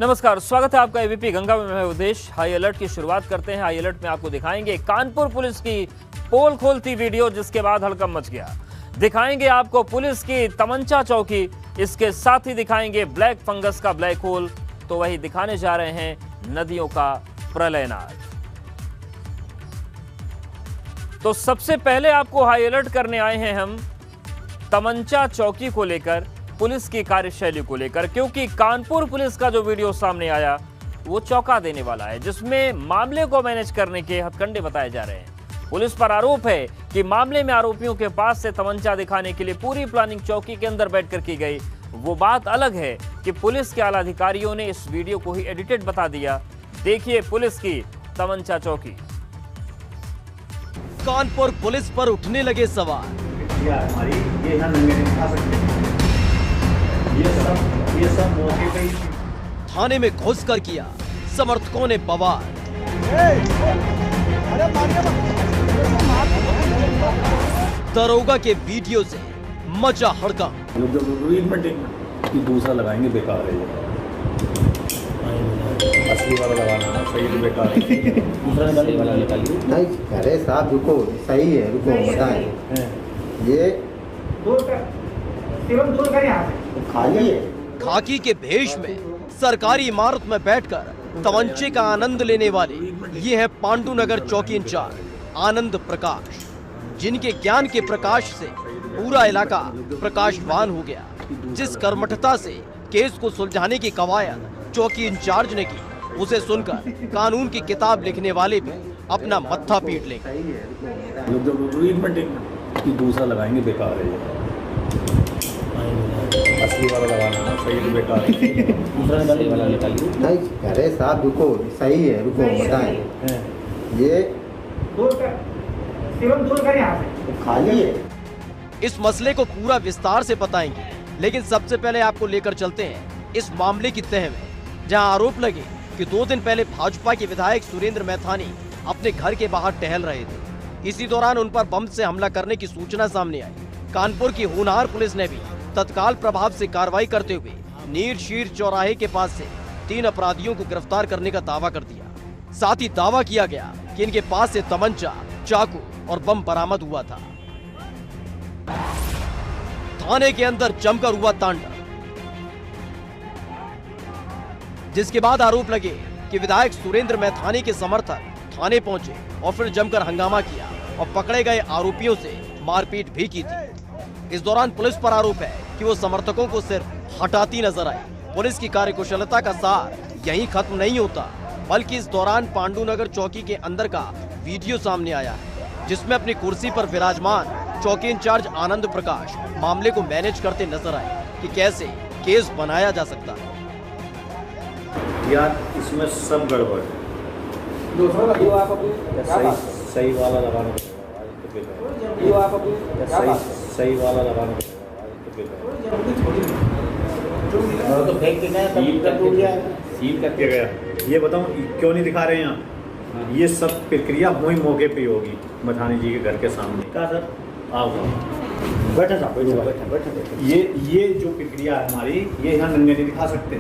नमस्कार, स्वागत है आपका एबीपी गंगा में। मैं उदेश। हाई अलर्ट की शुरुआत करते हैं। हाई अलर्ट में आपको दिखाएंगे कानपुर पुलिस की पोल खोलती वीडियो, जिसके बाद हड़कंप मच गया। दिखाएंगे आपको पुलिस की तमंचा चौकी, इसके साथ ही दिखाएंगे ब्लैक फंगस का ब्लैक होल, तो वही दिखाने जा रहे हैं नदियों का प्रलयनाद। तो सबसे पहले आपको हाई अलर्ट करने आए हैं हम तमंचा चौकी को लेकर, पुलिस की कार्यशैली को लेकर, क्योंकि कानपुर पुलिस का जो वीडियो सामने आया वो चौंका देने वाला है, जिसमें मामले को मैनेज करने के हथकंडे बताए जा रहे हैं। पुलिस पर आरोप है कि मामले में आरोपियों के पास से तमंचा दिखाने के लिए पूरी प्लानिंग चौकी के अंदर बैठकर की गई। वो बात अलग है कि पुलिस के आला अधिकारियों ने इस वीडियो को ही एडिटेड बता दिया। देखिए पुलिस की तमंचा चौकी। कानपुर पुलिस पर उठने लगे सवाल। ये सब मौके पे ही थाने में घुसकर किया समर्थकों ने बवाल। दरोगा के वीडियो से मचा हड़कंप। कि दूसरा लगाएंगे, बेकार है ये। असली वाला लगाना है, सही तो बेकार है। दूसरा वाला निकालिए। नहीं अरे साहब रुको, सही है, रुको बताएं। ये खाली है। खाकी के भेष में सरकारी इमारत में बैठकर तमंचे का आनंद लेने वाले ये है पांडुनगर चौकी इंचार्ज आनंद प्रकाश, जिनके ज्ञान के प्रकाश से पूरा इलाका प्रकाशवान हो गया। जिस कर्मठता से केस को सुलझाने की कवायद चौकी इंचार्ज ने की, उसे सुनकर कानून की किताब लिखने वाले भी अपना मत्था पीट लेंगे। कि दूसरा लगाएंगे, बेकार है ये। असली वाला लगाना है, सही तो बेकार है। दूसरा वाला निकालिए। नहीं अरे साहब रुको, सही है, रुको बताएं। ये खाली है। इस मसले को पूरा विस्तार से बताएंगे, लेकिन सबसे पहले आपको लेकर चलते हैं इस मामले की तह में, जहां आरोप लगे कि 2 दिन पहले भाजपा के विधायक सुरेंद्र मैथानी अपने घर के बाहर टहल रहे थे। इसी दौरान उन पर बम से हमला करने की सूचना सामने आई। कानपुर की होनहार पुलिस ने भी तत्काल प्रभाव से कार्रवाई करते हुए नीर शीर चौराहे के पास से 3 अपराधियों को गिरफ्तार करने का दावा कर दिया। साथ ही दावा किया गया कि इनके पास से तमंचा, चाकू और बम बरामद हुआ था। थाने के अंदर जमकर हुआ तांडव, जिसके बाद आरोप लगे कि विधायक सुरेंद्र मैथानी के समर्थक थाने पहुंचे और फिर जमकर हंगामा किया और पकड़े गए आरोपियों से मारपीट भी की थी। इस दौरान पुलिस पर आरोप है कि वो समर्थकों को सिर्फ हटाती नजर आई। पुलिस की कार्यकुशलता का सार यहीं खत्म नहीं होता, बल्कि इस दौरान पांडुनगर चौकी के अंदर का वीडियो सामने आया है, जिसमें अपनी कुर्सी पर विराजमान चौकी इंचार्ज आनंद प्रकाश मामले को मैनेज करते नजर आए कि कैसे केस बनाया जा सकता है। यार इसमें सब गड़बड़ है। सही वाला लगाना पड़ेगा। सही वाला लगाना पड़ेगा। तो फेंक के सील करके गया। ये बताऊं क्यों नहीं दिखा रहे हैं यहाँ? ये सब प्रक्रिया वही मौके पे होगी, मैथानी जी के घर के सामने। क्या सर आओ बैठे साहब, ये जो प्रक्रिया है हमारी, ये यहाँ नंगे नहीं दिखा सकते।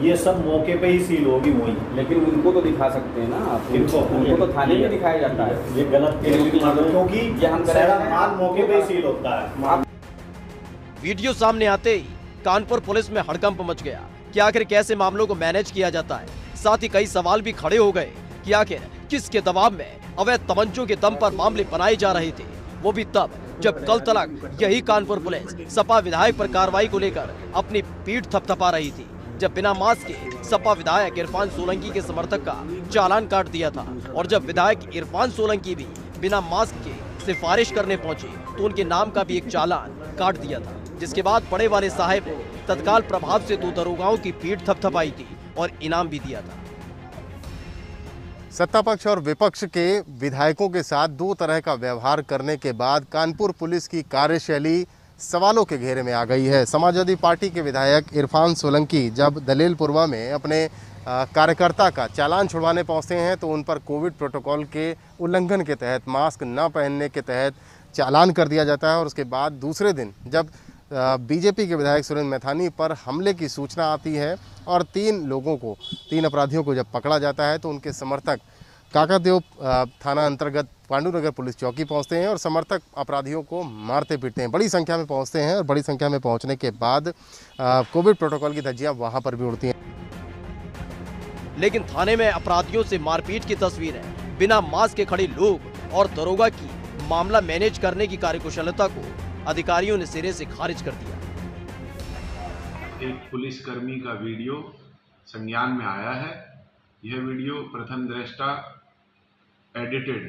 ये सब मौके पे ही सील होगी वही। लेकिन उनको तो दिखा सकते हैं ना आप। उनको तो थाने में दिखाया जाता है। ये गलत क्योंकि ये हम माल मौके पे ही सील होता है। वीडियो सामने आते ही कानपुर पुलिस में हड़कंप मच गया कि आखिर कैसे मामलों को मैनेज किया जाता है। साथ ही कई सवाल भी खड़े हो गए कि आखिर किसके दबाव में अवैध तमंचों के दम पर मामले बनाए जा रहे थे, वो भी तब जब कल तक यही कानपुर पुलिस सपा विधायक पर कार्रवाई को लेकर अपनी पीठ थपथपा रही थी, जब बिना मास्क के सपा विधायक इरफान सोलंकी के समर्थक का चालान काट दिया था, और जब विधायक इरफान सोलंकी भी बिना मास्क के सिफारिश करने पहुंचे तो उनके नाम का भी एक चालान काट दिया था। जिसके बाद बड़े वाले साहब ने तत्काल प्रभाव से 2 दरोगाओं की पीठ थपथपाई थी और इनाम भी दिया था। सत्ता पक्ष और विपक्ष के विधायकों के साथ 2 तरह का व्यवहार करने के बाद कानपुर पुलिस की कार्यशैली सवालों के घेरे में आ गई है। समाजवादी पार्टी के विधायक इरफान सोलंकी जब दलेलपुरवा में अपने कार्यकर्ता का चालान छुड़वाने पहुंचते हैं तो उन पर कोविड प्रोटोकॉल के उल्लंघन के तहत, मास्क न पहनने के तहत चालान कर दिया जाता है। और उसके बाद दूसरे दिन जब बीजेपी के विधायक सुरेंद्र मैथानी पर हमले की सूचना आती है और 3 अपराधियों को जब पकड़ा जाता है तो उनके समर्थक काकादेव थाना अंतर्गत पांडुनगर पुलिस चौकी पहुंचते हैं और समर्थक अपराधियों को मारते पीटते हैं। बड़ी संख्या में पहुंचते हैं और बड़ी संख्या में पहुंचने के बाद कोविड प्रोटोकॉल की धज्जियां वहां पर भी उड़ती हैं। लेकिन थाने में अपराधियों से मारपीट की तस्वीर है। बिना मास्क के खड़े लोग और दरोगा की मामला मैनेज करने की कार्यकुशलता को अधिकारियों ने सिरे से खारिज कर दिया। एक पुलिसकर्मी का वीडियो संज्ञान में आया है। यह वीडियो प्रथम दृष्टा एडिटेड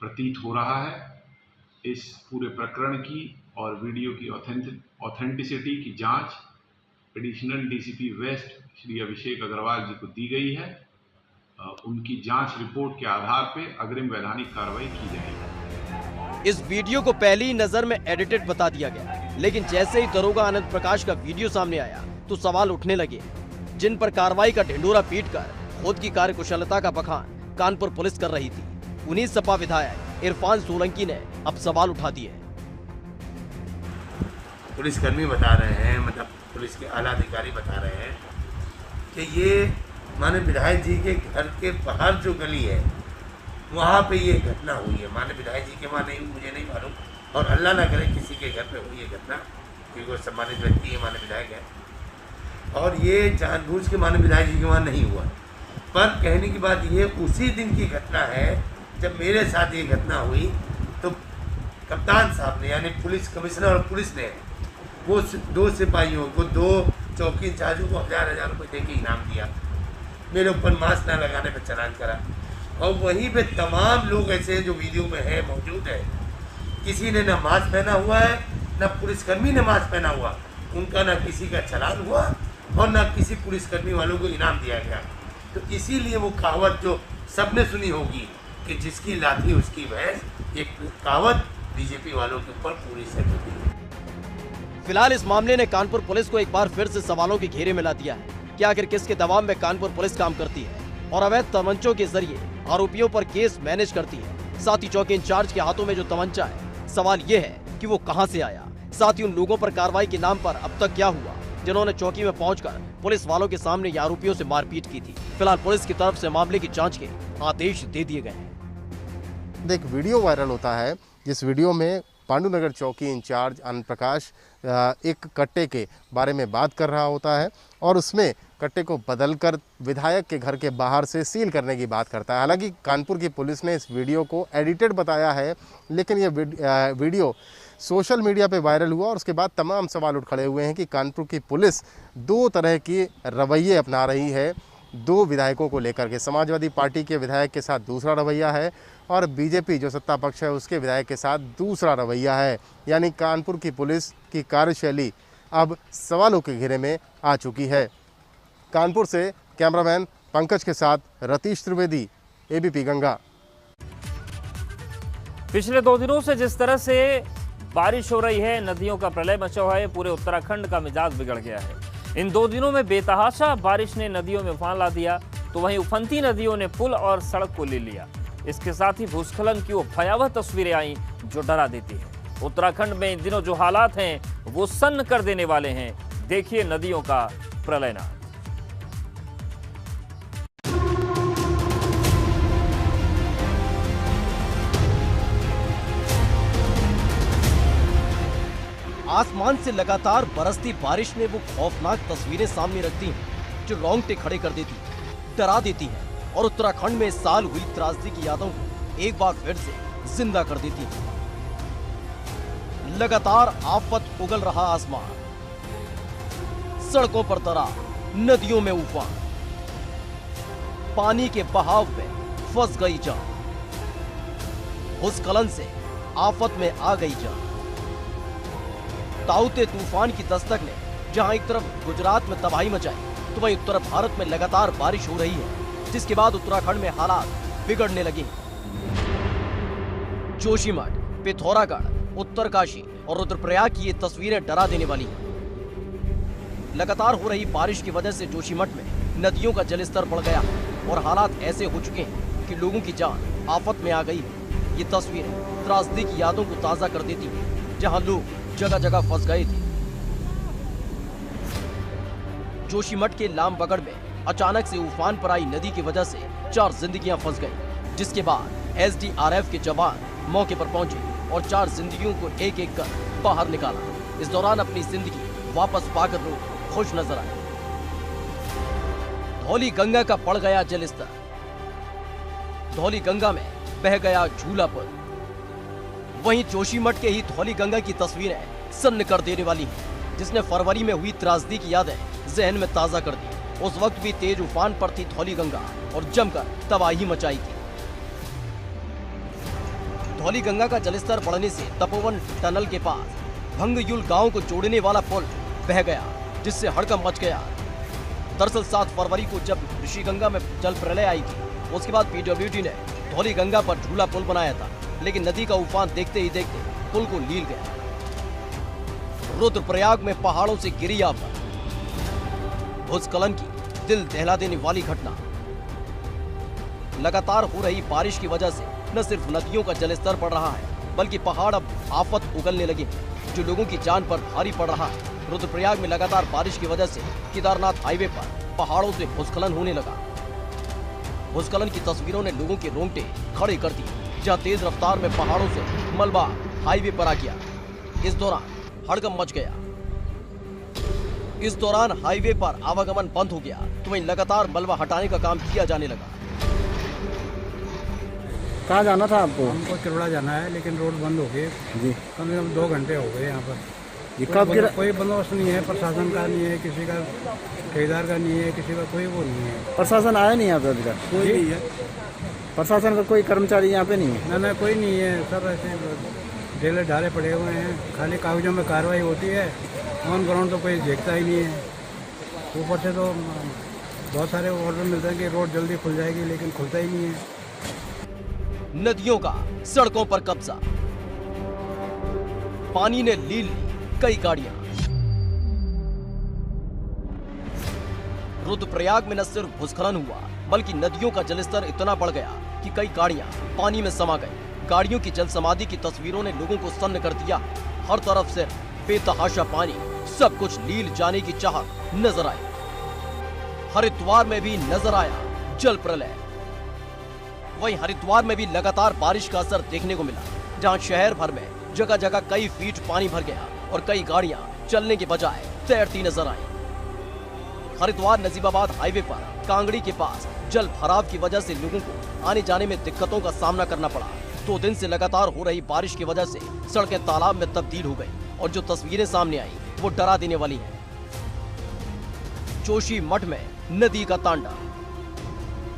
प्रतीत हो रहा है। इस पूरे प्रकरण की और वीडियो की ऑथेंटिसिटी की जांच additional DCP waste Shri Abhishek Agarwal जी को दी गई है। उनकी जांच रिपोर्ट के आधार पर अग्रिम वैधानिक कार्रवाई की जाएगी। इस वीडियो को पहली नजर में एडिटेड बता दिया गया, लेकिन जैसे ही दरोगा आनंद प्रकाश का वीडियो सामने आया तो सवाल उठने लगे, जिन पर कार्रवाई का ढिंढोरा पीटकर खुद की कार्यकुशलता का बखान कानपुर पुलिस कर रही थी। उन्हीं सपा विधायक इरफान सोलंकी ने अब सवाल उठा दिए। पुलिसकर्मी बता रहे हैं, मतलब पुलिस के आला अधिकारी बता रहे हैं कि ये माननीय विधायक जी के घर के बाहर जो गली है वहाँ पे ये घटना हुई है। माननीय विधायक जी के वहाँ नहीं, मुझे नहीं मालूम, और अल्लाह ना करे किसी के घर पे हुई है घटना, क्योंकि वो सम्मानित व्यक्ति है, माननीय विधायक है, और ये जानबूझ के माननीय विधायक जी के वहाँ नहीं हुआ। पर कहने की बात ये उसी दिन की घटना है जब मेरे साथ ये घटना हुई तो कप्तान साहब ने, यानी पुलिस कमिश्नर और पुलिस ने वो 2 सिपाहियों को, 2 चौकी इंचार्जों को 1000 रुपये दे के इनाम दिया। मेरे ऊपर मास्क ना लगाने पर चालान करा, और वहीं पे तमाम लोग ऐसे जो वीडियो में है मौजूद है, किसी ने ना मास्क पहना हुआ है, ना पुलिसकर्मी ने मास्क पहना हुआ, उनका ना किसी का चालान हुआ और ना किसी पुलिसकर्मी वालों को इनाम दिया गया। तो इसीलिए वो कहावत जो सबने सुनी होगी कि जिसकी लाठी उसकी भैंस, एक कहावत बीजेपी वालों के ऊपर पूरी सेट होती है। फिलहाल इस मामले ने कानपुर पुलिस को एक बार फिर से सवालों के घेरे में ला दिया है कि आखिर किसके दबाव में कानपुर पुलिस काम करती है और अवैध तमंचों के जरिए आरोपियों पर केस मैनेज करती है। साथ ही चौकी इंचार्ज के हाथों में जो तमंचा है, सवाल ये है कि वो कहां से आया। साथ ही उन लोगों पर कार्रवाई के नाम पर अब तक क्या हुआ जिन्होंने चौकी में पहुंचकर पुलिस वालों के सामने आरोपियों से मारपीट की थी। फिलहाल पुलिस की तरफ से मामले की जांच के आदेश दे दिए गए हैं। एक वीडियो वायरल होता है जिस वीडियो में पांडुनगर चौकी इंचार्ज आनंद प्रकाश एक कट्टे के बारे में बात कर रहा होता है और उसमें कट्टे को बदलकर विधायक के घर के बाहर से सील करने की बात करता है। हालांकि कानपुर की पुलिस ने इस वीडियो को एडिटेड बताया है, लेकिन ये वीडियो सोशल मीडिया पे वायरल हुआ और उसके बाद तमाम सवाल उठ खड़े हुए हैं कि कानपुर की पुलिस 2 तरह की रवैये अपना रही है 2 विधायकों को लेकर के। समाजवादी पार्टी के विधायक के साथ दूसरा रवैया है और बीजेपी जो सत्ता पक्ष है उसके विधायक के साथ दूसरा रवैया है। यानी कानपुर की पुलिस की कार्यशैली अब सवालों के घेरे में आ चुकी है। कानपुर से कैमरामैन पंकज के साथ रतीश त्रिवेदी, एबीपी गंगा। पिछले 2 दिनों से जिस तरह से बारिश हो रही है, नदियों का प्रलय मचा हुआ है, पूरे उत्तराखंड का मिजाज बिगड़ गया है। इन 2 दिनों में बेतहाशा बारिश ने नदियों में उफान ला दिया, तो वहीं उफनती नदियों ने पुल और सड़क को ले लिया। इसके साथ ही भूस्खलन की वो भयावह तस्वीरें आई जो डरा देती है। उत्तराखंड में इन दिनों जो हालात हैं वो सन्न कर देने वाले हैं। देखिए नदियों का प्रलयनाथ। आसमान से लगातार बरसती बारिश ने वो खौफनाक तस्वीरें सामने रखती हैं जो रोंगटे खड़े कर देती, डरा देती है और उत्तराखंड में इस साल हुई त्रासदी की यादों को एक बार फिर से जिंदा कर देती है। लगातार आफत उगल रहा आसमान, सड़कों पर दरार, नदियों में उफान, पानी के बहाव में फंस गई जान, भूस्खलन से आफत में आ गई जान। ताउते तूफान की दस्तक ने जहां एक तरफ गुजरात में तबाही मचाई तो वहीं उत्तर भारत में लगातार बारिश हो रही है, जिसके बाद उत्तराखंड में हालात बिगड़ने लगे हैं। जोशीमठ, पिथौरागढ़, उत्तरकाशी और रुद्रप्रयाग की ये तस्वीरें डरा देने वाली हैं। लगातार हो रही बारिश की वजह से जोशीमठ में नदियों का जलस्तर बढ़ गया और हालात ऐसे हो चुके हैं कि लोगों की जान आफत में आ गई है। ये तस्वीरें त्रासदी की यादों को ताजा कर देती हैं, जहां लोग जगह जगह फंस गए थे। जोशीमठ के लामबगड़ में अचानक से उफान पर आई नदी की वजह से 4 जिंदगियां फंस गईं, जिसके बाद एसडीआरएफ के जवान मौके पर पहुंचे और 4 जिंदगियों को एक एक कर बाहर निकाला। इस दौरान अपनी जिंदगी वापस पाकर लोग खुश नजर आए। धौली गंगा का बढ़ गया जलस्तर। धौली गंगा में बह गया झूला पुल। वहीं जोशीमठ के ही धौली गंगा की तस्वीरें सन्न कर देने वाली हैं, जिसने फरवरी में हुई त्रासदी की यादें जहन में ताजा कर दी। उस वक्त भी तेज उफान पर थी धौली गंगा और जमकर तबाही मचाई थी। धौली गंगा का जलस्तर बढ़ने से तपोवन टनल के पास भंगयुल गांव को जोड़ने वाला पुल बह गया, जिससे हड़कंप मच गया। दरअसल 7 फरवरी को जब ऋषिगंगा में जल प्रलय आई थी, उसके बाद पीडब्ल्यूडी ने धौली गंगा पर झूला पुल बनाया था, लेकिन नदी का उफान देखते ही देखते पुल को लील गया। रुद्रप्रयाग में पहाड़ों से गिरी आफत। भूस्खलन की दिल दहला देने वाली घटना। लगातार हो रही बारिश की वजह से न सिर्फ नदियों का जलस्तर बढ़ रहा है, बल्कि पहाड़ अब आफत उगलने लगे हैं, जो लोगों की जान पर भारी पड़ रहा है। रुद्रप्रयाग में लगातार बारिश की वजह से केदारनाथ हाईवे पर पहाड़ों से भूस्खलन होने लगा। भूस्खलन की तस्वीरों ने लोगों के रोंगटे खड़े कर दिए, जहां तेज रफ्तार में पहाड़ों से मलबा हाईवे पर आ गया। इस दौरान हड़कंप मच गया। इस दौरान हाईवे पर आवागमन बंद हो गया, तो वहीं लगातार मलबा हटाने का काम किया जाने लगा। कहाँ जाना था आपको? हमको किरोड़ा जाना है, लेकिन रोड बंद हो गई जी। कम से कम 2 घंटे हो गए यहाँ पर। कोई बंदोबस्त नहीं है, प्रशासन का नहीं है, किसी का ठेकेदार का नहीं है, किसी का कोई वो नहीं है। प्रशासन आया नहीं यहाँ पे अभी तक? कोई नहीं है। प्रशासन का कोई कर्मचारी यहाँ पे नहीं है? ना कोई नहीं है, सब ऐसे ढेले ढाले पड़े हुए हैं। खाली कागजों में कार्रवाई होती है, ऑन ग्राउंड तो कोई देखता ही नहीं है। ऊपर से तो बहुत सारे ऑर्डर मिलते हैं कि रोड जल्दी खुल जाएगी, लेकिन खुलता ही नहीं है। नदियों का सड़कों पर कब्जा। पानी ने लील ली कई गाड़ियां। रुद्रप्रयाग में न सिर्फ भूस्खलन हुआ, बल्कि नदियों का जलस्तर इतना बढ़ गया कि कई गाड़ियां पानी में समा गई। गाड़ियों की जल समाधि की तस्वीरों ने लोगों को सन्न कर दिया। हर तरफ से बेतहाशा पानी, सब कुछ लील जाने की चाहत नजर आई। हरिद्वार में भी नजर आया जल प्रलय। वहीं हरिद्वार में भी लगातार बारिश का असर देखने को मिला, जहां शहर भर में जगह जगह कई फीट पानी भर गया और कई गाड़ियां चलने के बजाय तैरती नजर आई। हरिद्वार नजीबाबाद हाईवे पर कांगड़ी के पास जल भराव की वजह से लोगों को आने जाने में दिक्कतों का सामना करना पड़ा। 2 दिन से लगातार हो रही बारिश की वजह से सड़कें तालाब में तब्दील हो गई और जो तस्वीरें सामने आई वो डरा देने वाली हैं। जोशीमठ में नदी का तांडव।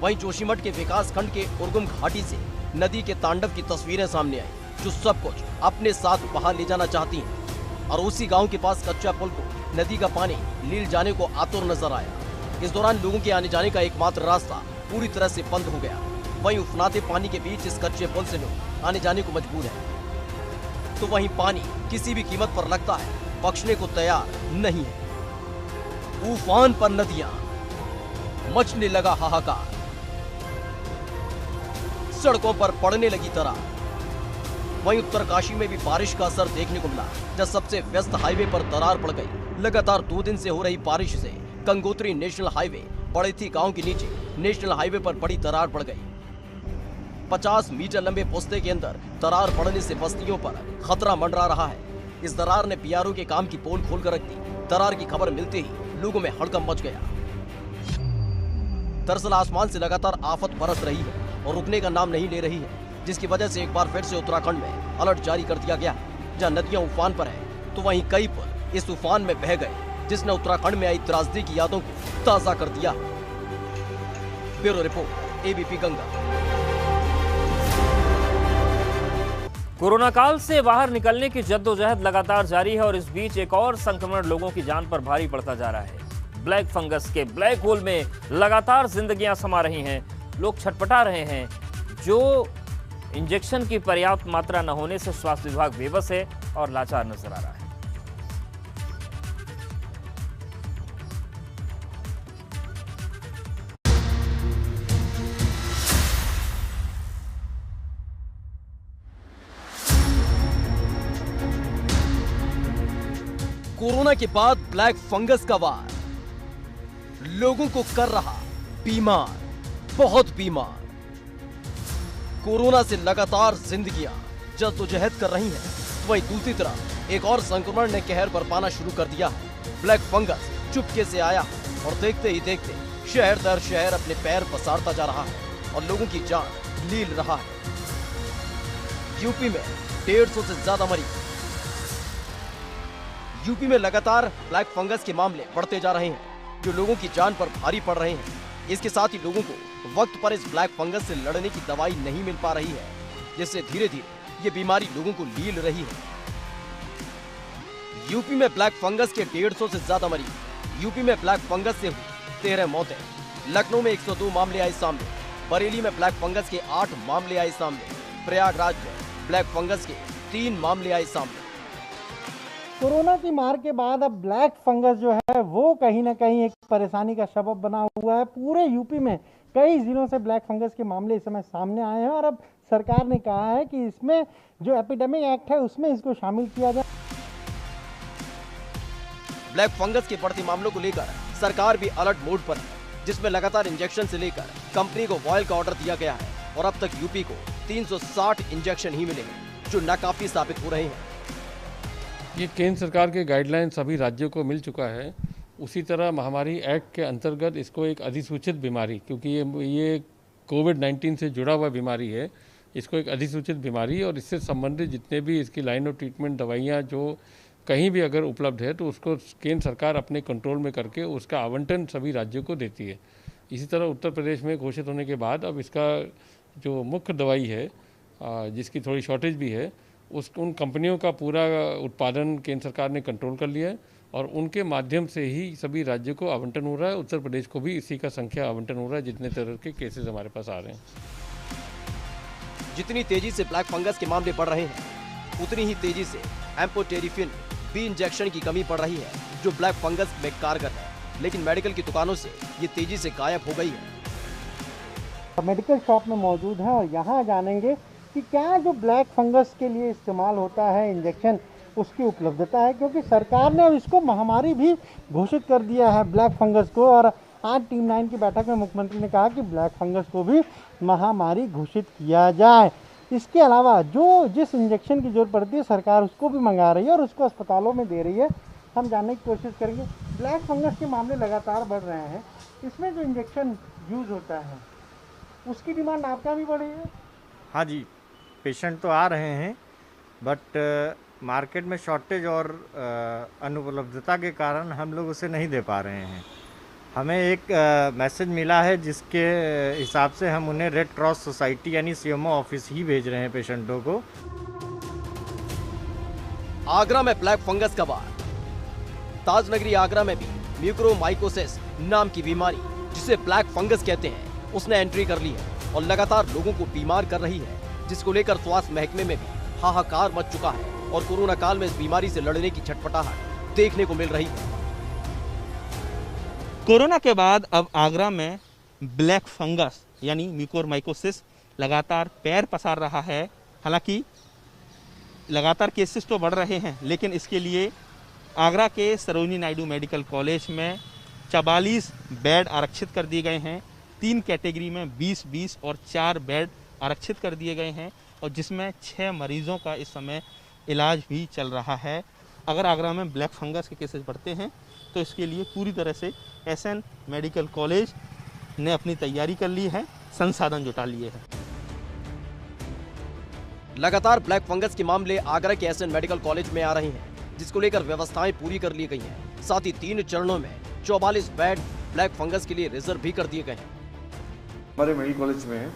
वहीं जोशीमठ के विकास खंड के उर्गुम घाटी से नदी के तांडव की तस्वीरें सामने आई, जो सब कुछ अपने साथ बहा ले जाना चाहती हैं। और उसी गांव के पास कच्चा पुल को नदी का पानी लील जाने को आतुर नजर आया। इस दौरान लोगों के आने जाने का एकमात्र रास्ता पूरी तरह से बंद हो गया। वहीं उफनाते पानी के बीच इस कच्चे पुल से लोग आने जाने को मजबूर हैं। तो वहीं पानी किसी भी कीमत पर लगता है बख्शने को तैयार नहीं है। उफान पर नदियां, मचने लगा हाहाकार। सड़कों पर पड़ने लगी दरार। वहीं उत्तरकाशी में भी बारिश का असर देखने को मिला, जहां सबसे व्यस्त हाईवे पर दरार पड़ गई। लगातार 2 दिन से हो रही बारिश से गंगोत्री नेशनल हाईवे बड़ेथी गांव के नीचे नेशनल हाईवे पर बड़ी दरार पड़ गई। 50 मीटर लंबे पोस्ते के अंदर दरार पड़ने से बस्तियों पर खतरा मंडरा रहा है। इस दरार ने पीआरओ के काम की पोल खोल कर रख दी। दरार की खबर मिलते ही लोगों में हड़कंप मच गया। दरअसल आसमान से लगातार आफत बरस रही है और रुकने का नाम नहीं ले रही है, जिसकी वजह से एक बार फिर से उत्तराखंड में अलर्ट जारी कर दिया गया। जहां नदियां उफान पर हैं, तो वहीं कई पुल इस तूफान में बह गए, जिसने उत्तराखंड में आई त्रासदी की यादों को ताजा कर दिया। Bureau report, ABP Ganga. Corona काल से बाहर निकलने की जद्दोजहद लगातार जारी है और इस बीच एक और संक्रमण लोगों की जान पर भारी पड़ता जा रहा है। ब्लैक फंगस के ब्लैक होल में लगातार जिंदगियां समा रही हैं। लोग छटपटा रहे हैं। जो इंजेक्शन की पर्याप्त मात्रा न होने से स्वास्थ्य विभाग बेबस है और लाचार नजर आ रहा है। कोरोना के बाद ब्लैक फंगस का वार। लोगों को कर रहा बीमार, बहुत बीमार। कोरोना से लगातार जिंदगियां जद्दोजहद कर रही हैं, वहीं दूसरी तरफ एक और संक्रमण ने कहर बरपाना शुरू कर दिया है। ब्लैक फंगस चुपके से आया और देखते ही देखते शहर दर शहर अपने पैर पसारता जा रहा है और लोगों की जान लील रहा है। यूपी में 150 से ज्यादा मरीज। यूपी में लगातार ब्लैक फंगस के मामले बढ़ते जा रहे हैं, जो लोगों की जान पर भारी पड़ रहे हैं। इसके साथ ही लोगों को वक्त पर इस ब्लैक फंगस से लड़ने की दवाई नहीं मिल पा रही है, जिससे धीरे धीरे ये बीमारी लोगों को लील रही है। यूपी में ब्लैक फंगस के 150 से ज्यादा मरीज। यूपी में ब्लैक फंगस से हुई 13 मौतें। लखनऊ में 102 मामले आए सामने। बरेली में ब्लैक फंगस के 8 मामले आए सामने। प्रयागराज में ब्लैक फंगस के 3 मामले आए सामने। कोरोना की मार के बाद अब ब्लैक फंगस जो है वो कहीं ना कहीं एक परेशानी का सबब बना हुआ है। पूरे यूपी में कई जिलों से ब्लैक फंगस के मामले इस समय सामने आए हैं और अब सरकार ने कहा है कि इसमें जो एपिडेमिक एक्ट है उसमें इसको शामिल किया जाए। ब्लैक फंगस के बढ़ते मामलों को लेकर सरकार भी अलर्ट मोड पर है, जिसमें लगातार इंजेक्शन से लेकर कंपनी को वॉयल का ऑर्डर दिया गया है और अब तक यूपी को 360 इंजेक्शन ही मिले हैं, जो नाकाफी साबित हो रहे हैं। ये केंद्र सरकार के गाइडलाइन सभी राज्यों को मिल चुका है। उसी तरह महामारी एक्ट के अंतर्गत इसको एक अधिसूचित बीमारी, क्योंकि ये कोविड-19 से जुड़ा हुआ बीमारी है, इसको एक अधिसूचित बीमारी और इससे संबंधित जितने भी इसकी लाइन ऑफ ट्रीटमेंट दवाइयाँ जो कहीं भी अगर उपलब्ध है तो उसको केंद्र सरकार अपने कंट्रोल में करके उसका आवंटन सभी राज्यों को देती है। इसी तरह उत्तर प्रदेश में घोषित होने के बाद अब इसका जो मुख्य दवाई है जिसकी थोड़ी शॉर्टेज भी है, उन कंपनियों का पूरा उत्पादन केंद्र सरकार ने कंट्रोल कर लिया है और उनके माध्यम से ही सभी राज्यों को आवंटन हो रहा है। उत्तर प्रदेश को भी इसी का संख्या आवंटन हो रहा है जितने तरह के केसेस हमारे पास आ रहे हैं। जितनी तेजी से ब्लैक फंगस के मामले बढ़ रहे हैं, उतनी ही तेजी से एम्पोटेरिफिन बी इंजेक्शन की कमी पड़ रही है, जो ब्लैक फंगस में कारगर है, लेकिन मेडिकल की दुकानों से ये तेजी से गायब हो गई है। मेडिकल शॉप में मौजूद है और यहाँ जानेंगे कि क्या जो ब्लैक फंगस के लिए इस्तेमाल होता है इंजेक्शन, उसकी उपलब्धता है, क्योंकि सरकार ने अब इसको महामारी भी घोषित कर दिया है ब्लैक फंगस को। और आज टीम 9 की बैठक में मुख्यमंत्री ने कहा कि ब्लैक फंगस को भी महामारी घोषित किया जाए। इसके अलावा जो जिस इंजेक्शन की जरूरत पड़ती है सरकार उसको भी मंगा रही है और उसको अस्पतालों में दे रही है। हम जानने की कोशिश करेंगे। ब्लैक फंगस के मामले लगातार बढ़ रहे हैं, इसमें जो इंजेक्शन यूज़ होता है उसकी डिमांड आपका भी बढ़ी है? हाँ जी, पेशेंट तो आ रहे हैं, बट मार्केट में शॉर्टेज और अनुपलब्धता के कारण हम लोग उसे नहीं दे पा रहे हैं। हमें एक मैसेज मिला है जिसके हिसाब से हम उन्हें रेड क्रॉस सोसाइटी यानी सीएमओ ऑफिस ही भेज रहे हैं पेशेंटों को। आगरा में ब्लैक फंगस का वार। ताजनगरी आगरा में भी म्यूकोरमाइकोसिस नाम की बीमारी, जिसे ब्लैक फंगस कहते हैं, उसने एंट्री कर ली है और लगातार लोगों को बीमार कर रही है, जिसको लेकर स्वास्थ्य महकमे में भी हाहाकार मच चुका है और कोरोना काल में इस बीमारी से लड़ने की छटपटाहट देखने को मिल रही है। कोरोना के बाद अब आगरा में ब्लैक फंगस यानी म्यूकोरमाइकोसिस लगातार पैर पसार रहा है। हालांकि लगातार केसेस तो बढ़ रहे हैं, लेकिन इसके लिए आगरा के सरोजिनी नायडू मेडिकल कॉलेज में 44 बेड आरक्षित कर दिए गए हैं। 3 कैटेगरी में 20-20 और 4 बेड आरक्षित कर दिए गए हैं और जिसमें 6 मरीजों का इस समय इलाज भी चल रहा है। अगर आगरा में ब्लैक फंगस के केसेस बढ़ते हैं तो इसके लिए पूरी तरह से एसएन मेडिकल कॉलेज ने अपनी तैयारी कर ली है, संसाधन जुटा लिए हैं। लगातार ब्लैक फंगस के मामले आगरा के एसएन मेडिकल कॉलेज में आ रहे हैं, जिसको लेकर व्यवस्थाएं पूरी कर ली गई हैं। साथ ही 3 चरणों में 44 बेड ब्लैक फंगस के लिए रिजर्व भी कर दिए गए हैं। हमारे मेडिकल कॉलेज में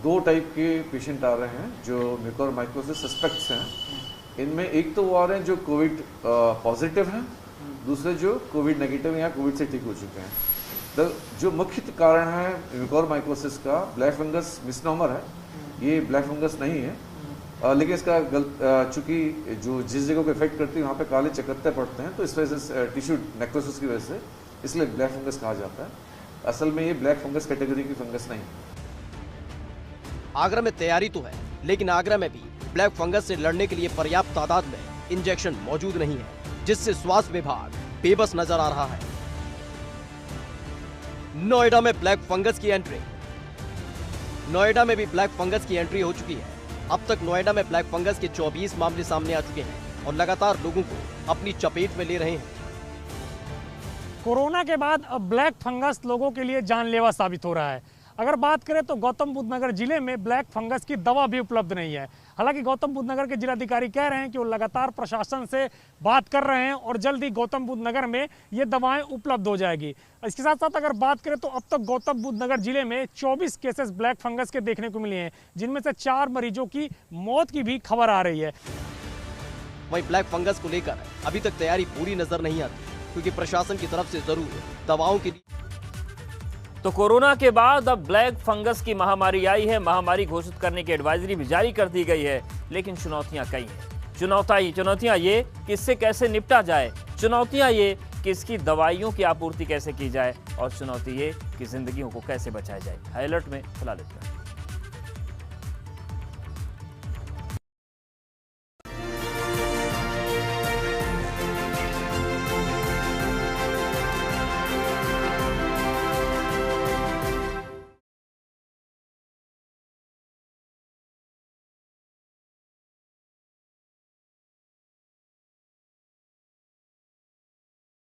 2 टाइप के पेशेंट आ रहे हैं जो म्यूकोरमाइकोसिस सस्पेक्ट्स हैं। इनमें एक तो वो आ रहे हैं जो कोविड पॉजिटिव हैं, दूसरे जो कोविड नेगेटिव या कोविड से ठीक हो चुके हैं। जो मुख्य कारण है म्यूकोरमाइकोसिस का ब्लैक फंगस मिसनोमर है, ये ब्लैक फंगस नहीं है, लेकिन इसका चूंकि जो जिस जगह को इफेक्ट करती है वहाँ पे काले चकत्ते पड़ते हैं, तो इस वजह से टिश्यू नेक्रोसिस की वजह से इसलिए ब्लैक फंगस कहा जाता है। असल में ये ब्लैक फंगस कैटेगरी की फंगस नहीं। आगरा में तैयारी तो है, लेकिन आगरा में भी ब्लैक फंगस से लड़ने के लिए पर्याप्त तादाद में इंजेक्शन मौजूद नहीं है, जिससे स्वास्थ्य विभाग बेबस नजर आ रहा है। नोएडा में ब्लैक फंगस की एंट्री। नोएडा में भी ब्लैक फंगस की एंट्री हो चुकी है। अब तक नोएडा में ब्लैक फंगस के 24 मामले सामने आ चुके हैं और लगातार लोगों को अपनी चपेट में ले रहे हैं। कोरोना के बाद अब ब्लैक फंगस लोगों के लिए जानलेवा साबित हो रहा है। अगर बात करें तो गौतम बुद्ध नगर जिले में ब्लैक फंगस की दवा भी उपलब्ध नहीं है। हालांकि गौतम बुद्ध नगर के जिलाधिकारी कह रहे हैं कि वो लगातार प्रशासन से बात कर रहे हैं और जल्द ही गौतम बुद्ध नगर में ये दवाएं उपलब्ध हो जाएगी। इसके साथ साथ अगर बात करें तो अब तक गौतम बुद्ध नगर जिले में 24 केसेस ब्लैक फंगस के देखने को मिले हैं, जिनमें से 4 मरीजों की मौत की भी खबर आ रही है। वहीं ब्लैक फंगस को लेकर अभी तक तैयारी पूरी नजर नहीं आती, क्योंकि प्रशासन की तरफ से जरूर दवाओं की। तो कोरोना के बाद अब ब्लैक फंगस की महामारी आई है। महामारी घोषित करने की एडवाइजरी भी जारी कर दी गई है, लेकिन चुनौतियां कई हैं। चुनौतियां ये कि इससे कैसे निपटा जाए, चुनौतियां ये कि इसकी दवाइयों की आपूर्ति कैसे की जाए, और चुनौती ये कि जिंदगियों को कैसे बचाया जाए। हाई अलर्ट में फिलहाल इतना।